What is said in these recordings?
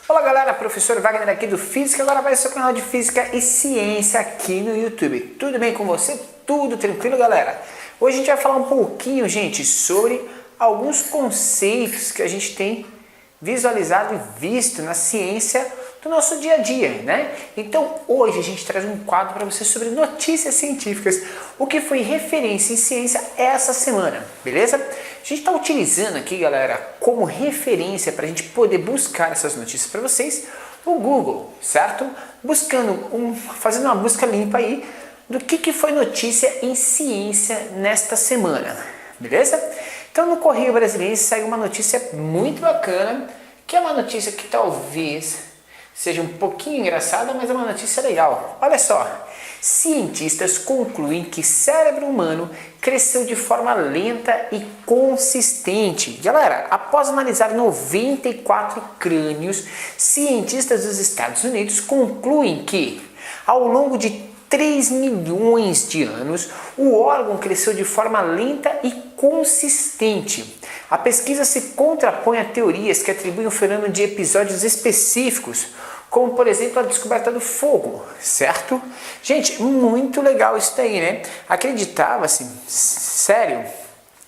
Olá galera, professor Wagner aqui do Física, agora vai ser o canal de Física e Ciência aqui no YouTube. Tudo bem com você? Tudo tranquilo, galera? Hoje a gente vai falar um pouquinho, gente, sobre alguns conceitos que a gente tem visualizado e visto na ciência do nosso dia a dia, né? Então hoje a gente traz um quadro para você sobre notícias científicas, o que foi referência em ciência essa semana, beleza? A gente está utilizando aqui, galera, como referência para a gente poder buscar essas notícias para vocês, o Google, certo? Fazendo uma busca limpa aí do que foi notícia em ciência nesta semana, beleza? Então no Correio Brasiliense saiu uma notícia muito bacana, que é uma notícia que talvez seja um pouquinho engraçada, mas é uma notícia legal. Olha só, cientistas concluem que cérebro humano cresceu de forma lenta e consistente. Galera, após analisar 94 crânios, cientistas dos Estados Unidos concluem que, ao longo de 3 milhões de anos, o órgão cresceu de forma lenta e consistente. A pesquisa se contrapõe a teorias que atribuem o fenômeno de episódios específicos, como por exemplo a descoberta do fogo, certo? Gente, muito legal isso daí, né? Acreditava-se, sério,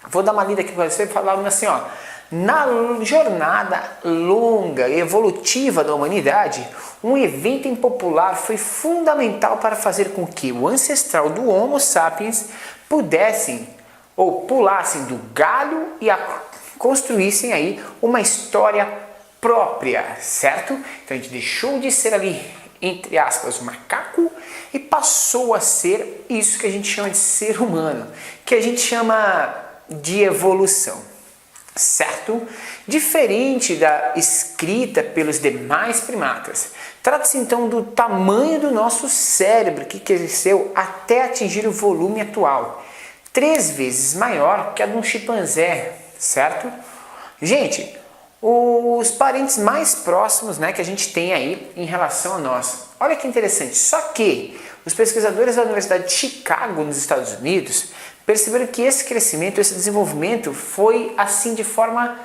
vou dar uma lida aqui para você, falando assim, ó. Na jornada longa e evolutiva da humanidade, um evento impopular foi fundamental para fazer com que o ancestral do Homo sapiens pudessem ou pulassem do galho e construíssem aí uma história própria, certo? Então a gente deixou de ser ali, entre aspas, macaco e passou a ser isso que a gente chama de ser humano, que a gente chama de evolução, certo? Diferente da escrita pelos demais primatas. Trata-se então do tamanho do nosso cérebro, que cresceu até atingir o volume atual, 3 vezes maior que a de um chimpanzé, certo? Gente, os parentes mais próximos, né, que a gente tem aí em relação a nós. Olha que interessante, só que os pesquisadores da Universidade de Chicago, nos Estados Unidos, perceberam que esse crescimento, esse desenvolvimento foi assim de forma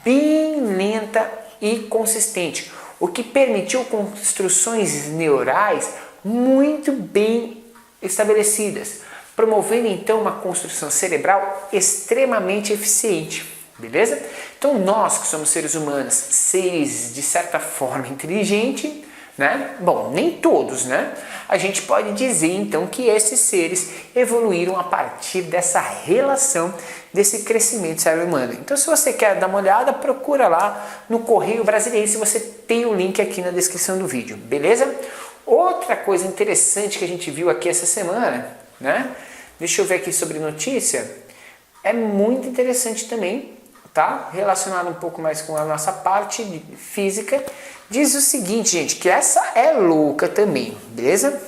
bem lenta e consistente, o que permitiu construções neurais muito bem estabelecidas, promovendo então uma construção cerebral extremamente eficiente, beleza? Então nós que somos seres humanos, seres de certa forma inteligentes, né? Bom, nem todos, né? A gente pode dizer então que esses seres evoluíram a partir dessa relação, desse crescimento cérebro humano. Então se você quer dar uma olhada, procura lá no Correio Brasiliense, você tem o link aqui na descrição do vídeo, beleza? Outra coisa interessante que a gente viu aqui essa semana, né? Deixa eu ver aqui sobre notícia, é muito interessante também, tá? Relacionado um pouco mais com a nossa parte de física. Diz o seguinte, gente, que essa é louca também, beleza?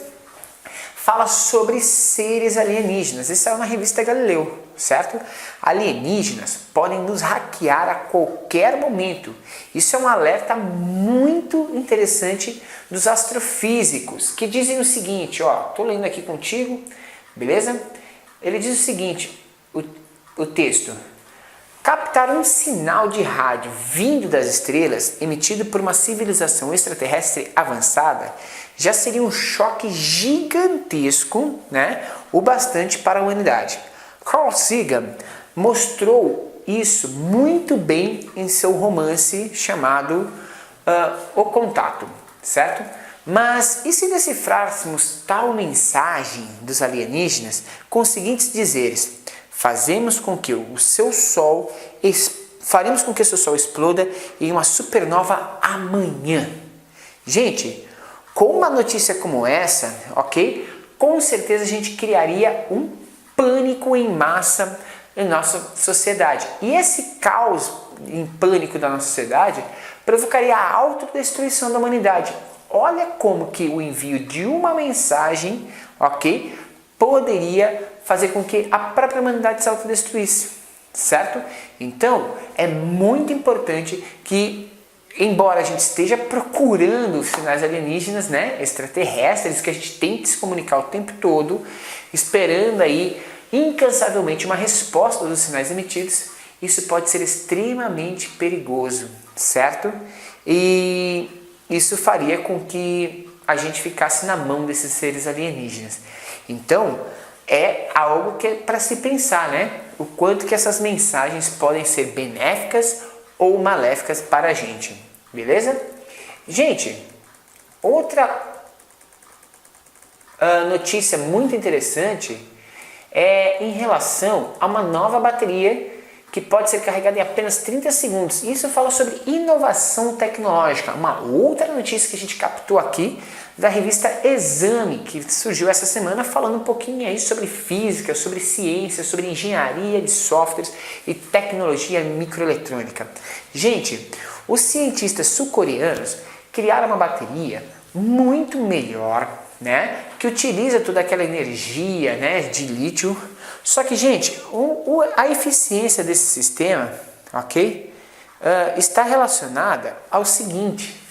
Fala sobre seres alienígenas. Isso é uma revista Galileu, certo? Alienígenas podem nos hackear a qualquer momento. Isso é um alerta muito interessante dos astrofísicos, que dizem o seguinte, ó, tô lendo aqui contigo, beleza? Ele diz o seguinte, o texto: captar um sinal de rádio vindo das estrelas, emitido por uma civilização extraterrestre avançada, já seria um choque gigantesco, né? O bastante para a humanidade. Carl Sagan mostrou isso muito bem em seu romance chamado O Contato, certo? Mas e se decifrássemos tal mensagem dos alienígenas com os seguintes dizeres: faremos com que o seu Sol exploda em uma supernova amanhã. Gente, com uma notícia como essa, ok? Com certeza a gente criaria um pânico em massa em nossa sociedade. E esse caos em pânico da nossa sociedade provocaria a autodestruição da humanidade. Olha como que o envio de uma mensagem, ok, poderia fazer com que a própria humanidade se autodestruísse, certo? Então, é muito importante que, embora a gente esteja procurando sinais alienígenas, né, extraterrestres, que a gente tente se comunicar o tempo todo, esperando aí incansavelmente uma resposta dos sinais emitidos, isso pode ser extremamente perigoso, certo? E isso faria com que a gente ficasse na mão desses seres alienígenas. Então, é algo que é para se pensar, né? O quanto que essas mensagens podem ser benéficas ou maléficas para a gente, beleza? Gente, outra notícia muito interessante é em relação a uma nova bateria que pode ser carregada em apenas 30 segundos. Isso fala sobre inovação tecnológica. Uma outra notícia que a gente captou aqui da revista Exame, que surgiu essa semana, falando um pouquinho aí sobre física, sobre ciência, sobre engenharia de softwares e tecnologia microeletrônica. Gente, os cientistas sul-coreanos criaram uma bateria muito melhor, né, que utiliza toda aquela energia, né, de lítio. Só que, gente, a eficiência desse sistema, ok, está relacionada ao seguinte: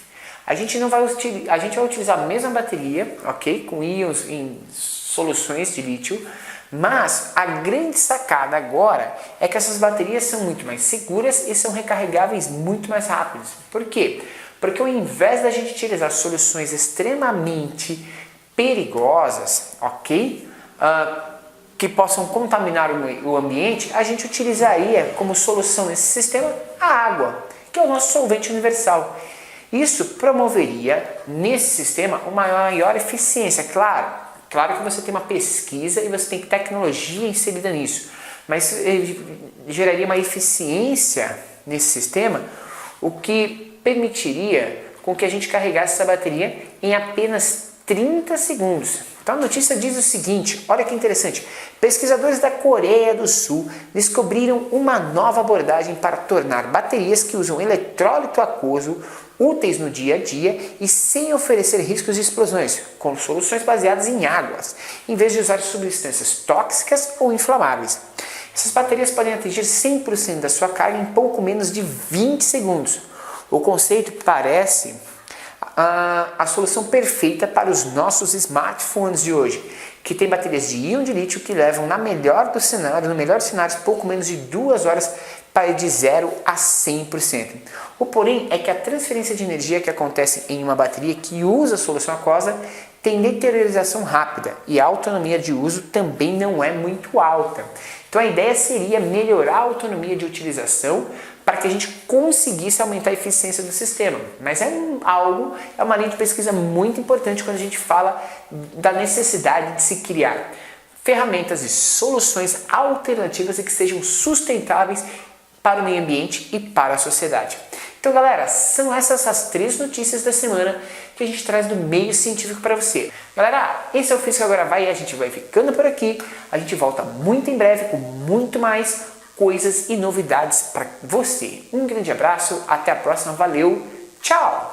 a gente vai utilizar a mesma bateria, ok, com íons em soluções de lítio, mas a grande sacada agora é que essas baterias são muito mais seguras e são recarregáveis muito mais rápidos. Por quê? Porque ao invés da gente utilizar soluções extremamente perigosas, ok, que possam contaminar o ambiente, a gente utilizaria como solução nesse sistema a água, que é o nosso solvente universal. Isso promoveria nesse sistema uma maior eficiência. Claro que você tem uma pesquisa e você tem tecnologia inserida nisso, mas geraria uma eficiência nesse sistema, o que permitiria com que a gente carregasse essa bateria em apenas 30 segundos. Então a notícia diz o seguinte, olha que interessante: pesquisadores da Coreia do Sul descobriram uma nova abordagem para tornar baterias que usam eletrólito aquoso úteis no dia a dia e sem oferecer riscos de explosões, com soluções baseadas em águas, em vez de usar substâncias tóxicas ou inflamáveis. Essas baterias podem atingir 100% da sua carga em pouco menos de 20 segundos. O conceito parece a solução perfeita para os nossos smartphones de hoje, que tem baterias de íon de lítio que levam no melhor cenário, pouco menos de 2 horas para ir de 0 a 100%. O porém é que a transferência de energia que acontece em uma bateria que usa a solução aquosa tem deterioração rápida e a autonomia de uso também não é muito alta. Então a ideia seria melhorar a autonomia de utilização para que a gente conseguisse aumentar a eficiência do sistema. Mas é uma linha de pesquisa muito importante quando a gente fala da necessidade de se criar ferramentas e soluções alternativas e que sejam sustentáveis para o meio ambiente e para a sociedade. Então, galera, são essas as 3 notícias da semana que a gente traz do meio científico para você. Galera, esse é o Física Agora Vai e a gente vai ficando por aqui. A gente volta muito em breve com muito mais coisas e novidades para você. Um grande abraço, até a próxima, valeu, tchau!